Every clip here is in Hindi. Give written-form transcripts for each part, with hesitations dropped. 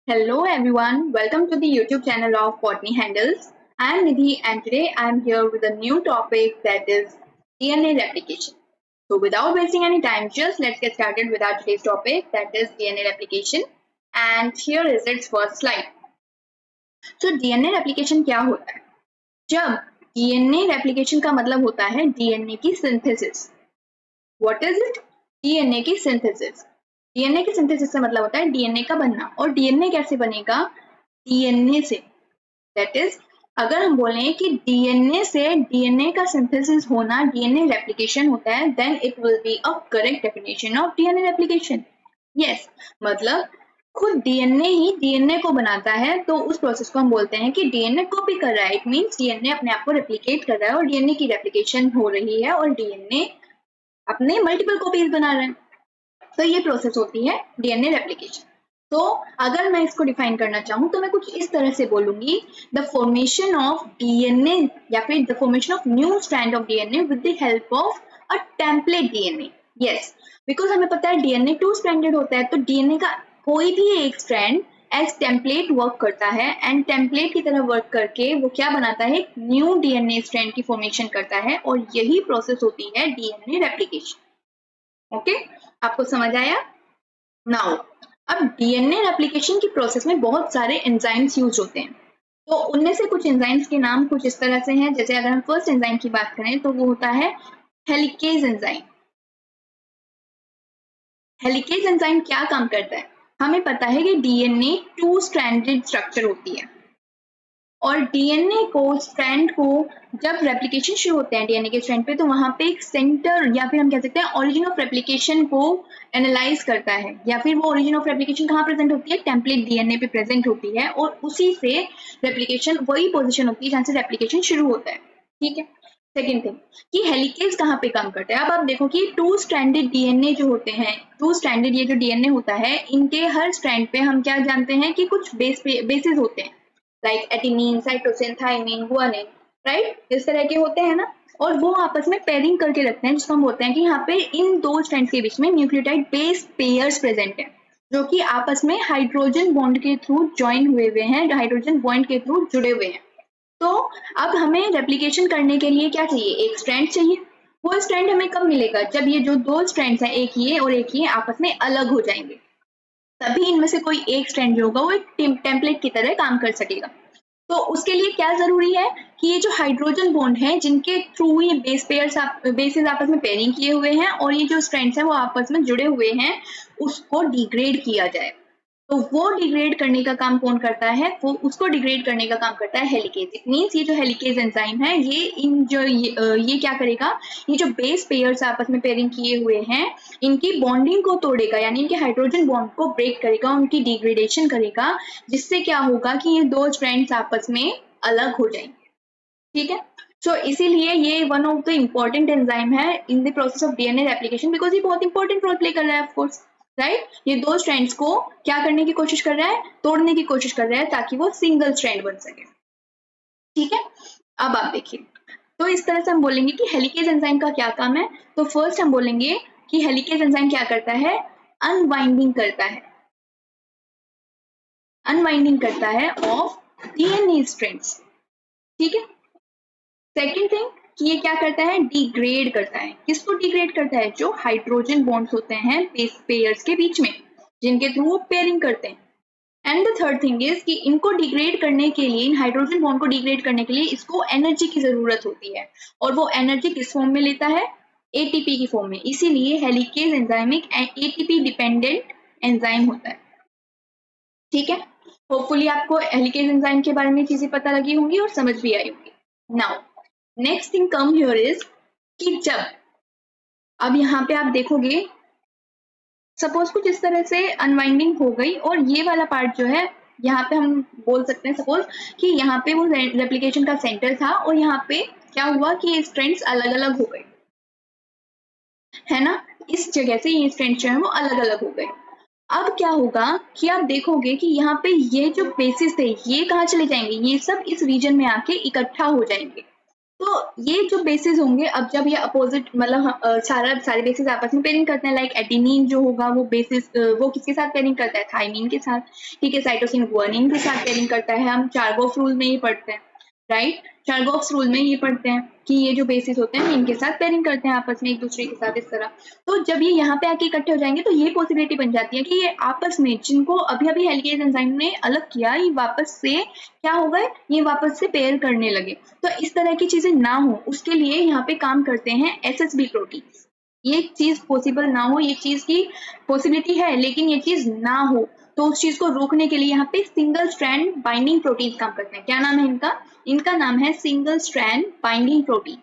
Hello everyone, welcome to the YouTube channel of Botany Handles. I am Nidhi and today I am here with a new topic that is DNA replication. So without wasting any time, just let's get started with our today's topic that is DNA replication. And here is its first slide. So DNA replication क्या होता है? जब DNA replication का मतलब होता है DNA की synthesis. What is it? DNA की synthesis. डीएनए की सिंथेसिस से मतलब होता है डीएनए का बनना। और डीएनए कैसे बनेगा? डीएनए से। दैट इज, अगर हम बोलें कि डीएनए से डीएनए का सिंथेसिस होना डीएनए रेप्लिकेशन होता है, then it will be a correct definition of DNA replication. Yes, मतलब खुद डीएनए ही डीएनए को बनाता है, तो उस प्रोसेस को हम बोलते हैं कि डीएनए कॉपी कर रहा है। इट मीन्स डीएनए अपने आप को रेप्लिकेट कर रहा है और डीएनए की रेप्लिकेशन हो रही है और डीएनए अपने मल्टीपल कॉपीज बना रहे हैं। तो ये प्रोसेस होती है डीएनए रेप्लिकेशन। तो अगर मैं इसको डिफाइन करना चाहूँ तो मैं कुछ इस तरह से बोलूंगी, द फॉर्मेशन ऑफ डीएनए या फिर the formation of new strand of DNA with the help of a template DNA. Yes, because हमें पता है डीएनए टू स्ट्रैंडेड होता है, तो डीएनए का कोई भी एक स्ट्रैंड एज टेम्पलेट वर्क करता है एंड टेम्पलेट की तरह वर्क करके वो क्या बनाता है, न्यू डीएनए स्ट्रैंड की फॉर्मेशन करता है और यही प्रोसेस होती है डीएनए रेप्लिकेशन। ओके, आपको समझ आया? नाउ, अब डीएनए रेप्लिकेशन की प्रोसेस में बहुत सारे एंजाइम्स यूज होते हैं। तो उनमें से कुछ एंजाइम्स के नाम कुछ इस तरह से हैं। जैसे अगर हम फर्स्ट एंजाइम की बात करें तो वो होता है हेलिकेज एंजाइम। हेलिकेज एंजाइम क्या काम करता है? हमें पता है कि डीएनए टू स्ट्रैंडेड स्ट्रक्चर होती है और डीएनए को स्ट्रैंड को जब रेप्लिकेशन शुरू होते हैं डीएनए के स्ट्रैंड पे, तो वहां पे एक सेंटर या फिर हम कह सकते हैं ओरिजिन ऑफ रेप्लिकेशन को एनालाइज करता है, या फिर वो ओरिजिन ऑफ रेप्लिकेशन कहाँ प्रेजेंट होती है? टेम्पलेट डीएनए पे प्रेजेंट होती है और उसी से रेप्लिकेशन, वही पोजीशन होती है जहां से रेप्लिकेशन शुरू होता है। ठीक है। सेकेंड थिंग कि हेलिकेज कहाँ पे काम करता है। अब आप देखो कि टू स्ट्रैंडेड डीएनए जो होते हैं, टू स्ट्रैंडेड ये जो डीएनए होता है, इनके हर स्ट्रैंड पे हम क्या जानते हैं कि कुछ बेसिस होते हैं, like adenine, cytosine, thymine, guanine, right? इस तरह के होते हैं ना, और वो आपस में पेयरिंग करके रखते हैं, जिसको हम बोलते हैं कि यहाँ पे इन दो स्ट्रैंड्स के बीच में न्यूक्लियोटाइड बेस पेयर्स प्रेजेंट है, जो कि आपस में हाइड्रोजन बॉन्ड के थ्रू ज्वाइन हुए हुए हैं, हाइड्रोजन बॉन्ड के थ्रू जुड़े हुए हैं। तो अब हमें रेप्लिकेशन करने के लिए क्या चाहिए? एक स्ट्रैंड चाहिए। वो स्ट्रैंड हमें कब मिलेगा? जब ये जो दो स्ट्रैंड्स हैं, एक ये और एक ये, आपस में अलग हो जाएंगे, तभी इनमें से कोई एक स्ट्रैंड जो होगा वो एक टेम्पलेट की तरह काम कर सकेगा। तो उसके लिए क्या जरूरी है कि ये जो हाइड्रोजन बॉन्ड है जिनके थ्रू ये बेसिस आपस में पेयरिंग किए हुए हैं और ये जो स्ट्रैंड्स हैं वो आपस में जुड़े हुए हैं, उसको डिग्रेड किया जाए। तो वो डिग्रेड करने का काम कौन करता है? वो उसको डिग्रेड करने का काम करता है हेलिकेज। इट मींस ये जो हेलिकेज एंजाइम है, ये क्या करेगा, ये जो बेस पेयर्स आपस में पेयरिंग किए हुए हैं, इनकी बॉन्डिंग को तोड़ेगा, यानी इनके हाइड्रोजन बॉन्ड को ब्रेक करेगा, उनकी डिग्रेडेशन करेगा, जिससे क्या होगा कि ये दो स्ट्रैंड्स आपस में अलग हो जाएंगे। ठीक है। सो इसीलिए ये one of the important enzyme है in the process of DNA replication, because ये बहुत इंपॉर्टेंट रोल प्ले कर रहा है, ऑफ कोर्स, राइट? ये दो स्ट्रैंड्स को क्या करने की कोशिश कर रहा है? तोड़ने की कोशिश कर रहा है, ताकि वो सिंगल स्ट्रैंड बन सके। ठीक है। अब आप देखिए, तो इस तरह से हम बोलेंगे कि हेलिकेज एंजाइम का क्या काम है। तो फर्स्ट हम बोलेंगे कि हेलिकेज एंजाइम क्या करता है? अनवाइंडिंग करता है, अनवाइंडिंग करता है ऑफ डीएनए स्ट्रैंड्स। ठीक है। सेकेंड थिंग कि ये क्या करता है? डिग्रेड करता है। किसको डिग्रेड करता है? जो हाइड्रोजन बॉन्ड्स होते हैं बेस पेयर्स के बीच में, जिनके थ्रू वो पेयरिंग करते हैं। And the third thing is कि इनको डिग्रेड करने के लिए, इन हाइड्रोजन बॉन्ड को डिग्रेड करने के लिए इसको एनर्जी की जरूरत होती है, और वो एनर्जी किस फॉर्म में लेता है? एटीपी की फॉर्म में। इसीलिए हेलिकेज एंजाइम एक एटीपी डिपेंडेंट एंजाइम होता है। ठीक है। होपफुली आपको हेलिकेज एंजाइम के बारे में चीजें पता लगी होंगी और समझ भी आई होंगी। Now next thing come here is कि जब, अब यहाँ पे आप देखोगे, सपोज कुछ इस तरह से अनवाइंडिंग हो गई और ये वाला पार्ट जो है, यहाँ पे हम बोल सकते हैं सपोज कि यहाँ पे वो रेप्लिकेशन का सेंटर था और यहाँ पे क्या हुआ कि ये स्ट्रैंड्स अलग अलग हो गए, है ना? इस जगह से ये स्ट्रैंड्स जो है वो अलग अलग हो गए। अब क्या होगा कि आप देखोगे कि यहाँ पे ये जो बेसिस थे ये कहाँ चले जाएंगे? ये सब इस रीजन में आके इकट्ठा हो जाएंगे। तो तो ये जो बेसिस होंगे, अब जब ये अपोजिट मतलब सारे बेसिस आपस में पेयरिंग करते हैं, लाइक एडेनिन जो होगा वो बेसिस वो किसके साथ पेयरिंग करता है, थाइमिन के साथ, ठीक है, साइटोसिन गुआनिन के साथ पेयरिंग करता है। हम चारगोफ रूल में ही पढ़ते हैं, राइट, चारगोफ रूल में ये पढ़ते हैं कि ये जो बेसिस होते हैं इनके साथ पेयरिंग करते हैं आपस में एक दूसरे के साथ इस तरह। तो जब ये यहाँ पे आके इकट्ठे हो जाएंगे तो ये पॉसिबिलिटी बन जाती है कि ये आपस में, जिनको अभी अभी हेलिकेज एंजाइम ने अलग किया, ये वापस से क्या होगा, ये वापस से पेयर करने लगे। तो इस तरह की चीजें ना हो उसके लिए यहाँ पे काम करते हैं SSB प्रोटीन। ये चीज पॉसिबल ना हो, ये चीज की पॉसिबिलिटी है लेकिन ये चीज ना हो, तो उस चीज को रोकने के लिए यहाँ पे सिंगल स्ट्रैंड बाइंडिंग प्रोटीन काम करते हैं। क्या नाम है इनका? इनका नाम है सिंगल स्ट्रैंड बाइंडिंग प्रोटीन।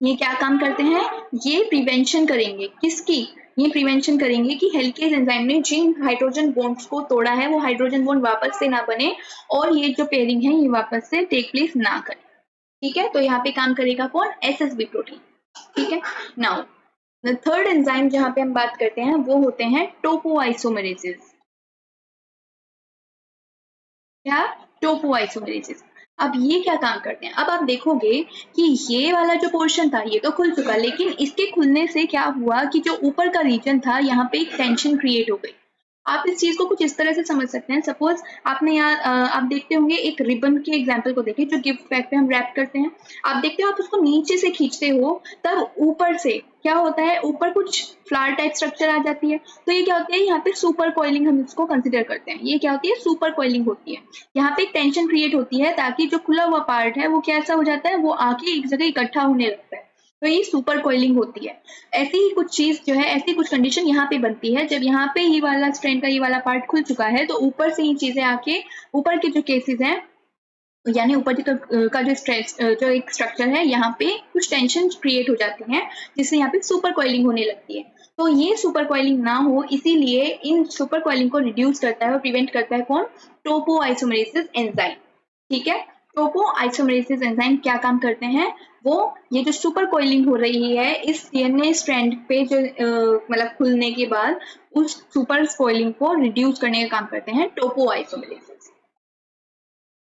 ये क्या काम करते हैं? ये प्रिवेंशन करेंगे, किसकी? ये प्रिवेंशन करेंगे कि हेलिकेज एंजाइम ने जिन हाइड्रोजन बॉन्ड्स को तोड़ा है वो हाइड्रोजन बॉन्ड वापस से ना बने और ये जो पेयरिंग है ये वापस से टेक प्लेस ना करे, ठीक है। तो यहाँ पे काम करेगा कौन? SSB प्रोटीन, ठीक है। नाउ द थर्ड एंजाइम जहाँ पे हम बात करते हैं वो होते हैं टोपोआइसोमेरेसेस। क्या? टोपोआइसोमेरेसेस। अब ये क्या काम करते हैं? अब आप देखोगे कि ये वाला जो पोर्शन था ये तो खुल चुका, लेकिन इसके खुलने से क्या हुआ कि जो ऊपर का रीजन था यहाँ पे एक टेंशन क्रिएट हो गई। आप इस चीज को कुछ इस तरह से समझ सकते हैं, सपोज आपने यहाँ आप देखते होंगे एक रिबन के एग्जांपल को देखिए जो गिफ्ट पैक पे हम रैप करते हैं। आप देखते हो आप उसको नीचे से खींचते हो तब ऊपर से क्या होता है, ऊपर कुछ फ्लावर टाइप स्ट्रक्चर आ जाती है। तो ये क्या होती है, यहाँ पे सुपर कॉइलिंग हम इसको कंसिडर करते हैं। ये क्या होती है? सुपर कॉइलिंग होती है। यहाँ पे एक टेंशन क्रिएट होती है ताकि जो खुला हुआ पार्ट है वो कैसा हो जाता है, वो आके एक जगह इकट्ठा होने लगता है। तो ये सुपर कॉइलिंग होती है। ऐसी ही कुछ चीज जो है, ऐसी कुछ कंडीशन यहाँ पे बनती है जब यहाँ पे ये वाला स्ट्रैंड का ये वाला पार्ट खुल चुका है तो ऊपर से ये चीजें आके ऊपर के जो केसेस हैं यानी ऊपर का जो स्ट्रेच जो एक स्ट्रक्चर है यहाँ पे कुछ टेंशन क्रिएट हो जाती हैं जिससे यहाँ पे सुपर कॉइलिंग होने लगती है। तो ये सुपर कॉइलिंग ना हो इसीलिए इन सुपर कॉइलिंग को रिड्यूस करता है और प्रिवेंट करता है कौन? टोपोआइसोमेरेसेस एंजाइम, ठीक है। टोपोआइसोमेरेसेस एंजाइम क्या काम करते हैं? वो ये जो सुपर कॉइलिंग हो रही है इस DNA स्ट्रैंड पे जो मतलब खुलने के बाद उस सुपर कॉइलिंग को रिड्यूस करने का काम करते हैं टोपोआइसोमेरेसेस।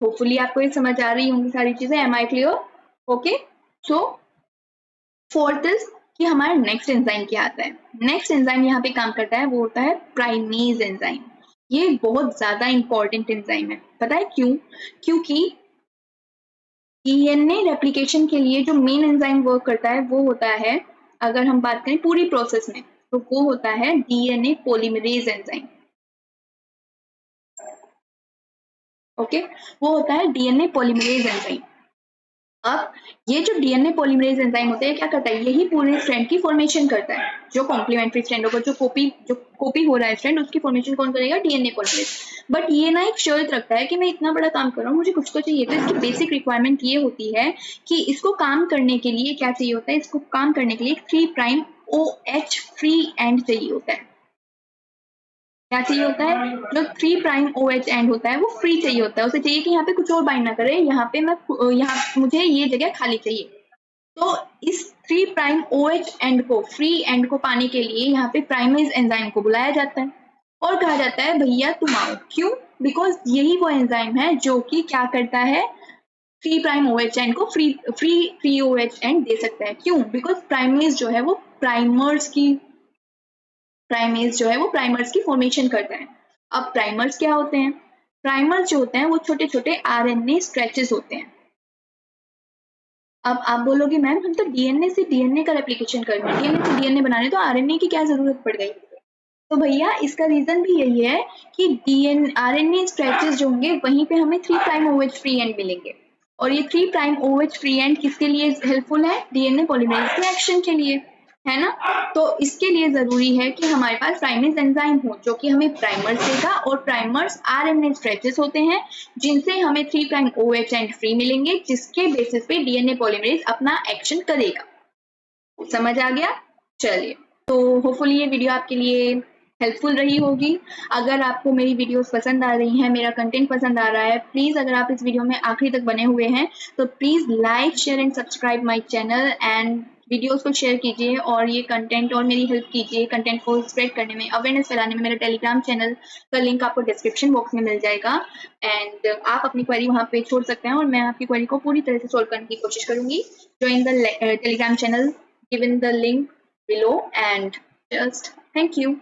होपफुली आपको ये समझ आ रही होंगी सारी चीजें। Am I clear? Okay. So fourth is कि हमारा नेक्स्ट एंजाइम क्या आता है। नेक्स्ट एंजाइम यहाँ पे काम करता है वो होता है प्राइमेज एंजाइम। ये बहुत ज्यादा इंपॉर्टेंट एंजाइम है, पता है क्यों? क्योंकि DNA रेप्लिकेशन के लिए जो मेन एंजाइम वर्क करता है वो होता है, अगर हम बात करें पूरी प्रोसेस में, तो वो होता है DNA पॉलीमरेज एंजाइम। ओके, वो होता है DNA पॉलीमरेज एंजाइम। अब ये जो DNA पॉलीमरेज एंजाइम होता है क्या करता है? यही पूरे स्ट्रैंड की फॉर्मेशन करता है। जो कॉम्प्लीमेंट्री स्ट्रैंड होगा, जो कॉपी हो रहा है स्ट्रैंड, उसकी फॉर्मेशन कौन करेगा? DNA polymerase. बट ये ना एक शर्त रखता है कि मैं इतना बड़ा काम कर रहा हूँ, मुझे कुछ तो चाहिए। तो इसकी बेसिक रिक्वायरमेंट ये होती है कि इसको काम करने के लिए क्या चाहिए होता है? इसको काम करने के लिए 3' OH फ्री एंड चाहिए होता है। क्या चाहिए होता है? जो 3' OH एंड होता है वो फ्री चाहिए होता है। उसे चाहिए कि यहाँ पे कुछ और बाइंड ना करे, यहाँ पे यहाँ मुझे ये जगह खाली चाहिए। तो इस 3' OH एंड को, फ्री एंड को पाने के लिए यहाँ पे प्राइमेज एंजाइम को बुलाया जाता है और कहा जाता है भैया तुम आओ। क्यों? बिकॉज यही वो एंजाइम है जो कि क्या करता है, 3' OH एंड को फ्री OH एंड दे सकता है। क्यों? बिकॉज प्राइमेज जो है वो प्राइमर्स की फॉर्मेशन करता है। अब प्राइमर्स क्या होते हैं? प्राइमर्स जो होते हैं वो छोटे छोटे RNA स्ट्रेचेस होते हैं। अब आप बोलोगे मैम हम तो DNA से DNA का रेप्लिकेशन कर रहे हैं, DNA से DNA बनाने, तो RNA की क्या जरूरत पड़ गई? तो भैया इसका रीजन भी यही है कि RNA स्ट्रेचेस जो होंगे वहीं पे हमें 3' OH फ्री एंड मिलेंगे। और ये 3' OH फ्री एंड किसके लिए हेल्पफुल है? DNA पॉलीमरेज के एक्शन के लिए, है ना। तो इसके लिए जरूरी है कि हमारे पास प्राइमेज एंजाइम हो जो कि हमें प्राइमर्स देगा, और प्राइमर्स RNA स्ट्रेचेस होते हैं जिनसे हमें 3' OH एंड फ्री मिलेंगे, जिसके बेसिस पे DNA पॉलीमरेज अपना एक्शन करेगा। समझ आ गया? चलिए, तो होपफुली ये वीडियो आपके लिए हेल्पफुल रही होगी। अगर आपको मेरी वीडियोस पसंद आ रही हैं, मेरा कंटेंट पसंद आ रहा है, प्लीज अगर आप इस वीडियो में आखिरी तक बने हुए हैं तो please like, share and subscribe my channel and videos को शेयर कीजिए और ये कंटेंट और मेरी हेल्प कीजिए कंटेंट को स्प्रेड करने में, अवेयरनेस फैलाने में। मेरा टेलीग्राम चैनल का लिंक आपको डिस्क्रिप्शन बॉक्स में मिल जाएगा एंड आप अपनी क्वेरी वहाँ पे छोड़ सकते हैं और मैं आपकी क्वेरी को पूरी तरह से सोल्व करने की कोशिश करूंगी। Join the Telegram channel, given the link below, and just thank you.